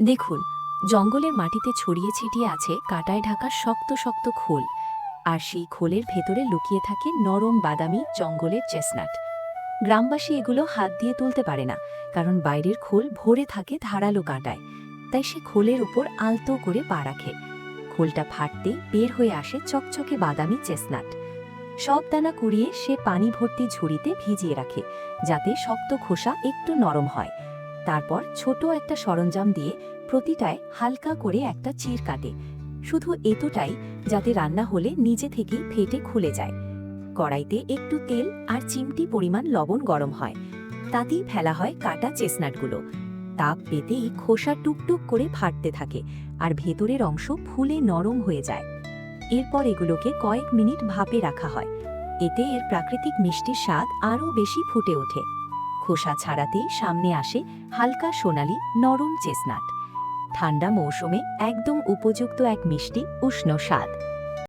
দেখুন, জঙ্গলের মাটিতে ছড়িয়ে ছিটিয়ে আছে কাঁটায় ঢাকা শক্ত শক্ত খোল, আর সেই খোলের ভেতরে লুকিয়ে থাকে নরম বাদামি জঙ্গলের চেস্টনাট। গ্রামবাসী এগুলো হাত দিয়ে তুলতে পারে না, কারণ বাইরের খোল ভরে থাকে ধারালো কাঁটায়। তাই সে খোলের উপর আলতো করে পা রাখে। খোলটা ফাটতেই বের হয়ে আসে চকচকে বাদামি চেস্টনাট। সব দানা কুড়িয়ে সে পানি ভর্তি ঝুড়িতে ভিজিয়ে রাখে, যাতে শক্ত খোসা একটু নরম হয়। তারপর ছোট একটা সরঞ্জাম দিয়ে প্রতিটায় হালকা করে একটা চির কাটে, শুধু এতটাই যাতে রান্না হলে নিজে থেকেই ফেটে খুলে যায়। কড়াইতে একটু তেল আর চিমটি পরিমাণ লবণ গরম হয়, তাতেই ফেলা হয় কাটা চেস্টনাটগুলো। তাপ পেতেই খোসা টুকটুক করে ফাটতে থাকে, আর ভেতরের অংশ ফুলে নরম হয়ে যায়। এরপর এগুলোকে কয়েক মিনিট ভাপে রাখা হয়। এতে এর প্রাকৃতিক মিষ্টির স্বাদ আরও বেশি ফুটে ওঠে। খোসা ছাড়াতেই সামনে আসে হালকা সোনালি নরম চেস্টনাট। ঠান্ডা মৌসুমে একদম উপযুক্ত এক মিষ্টি উষ্ণ স্বাদ।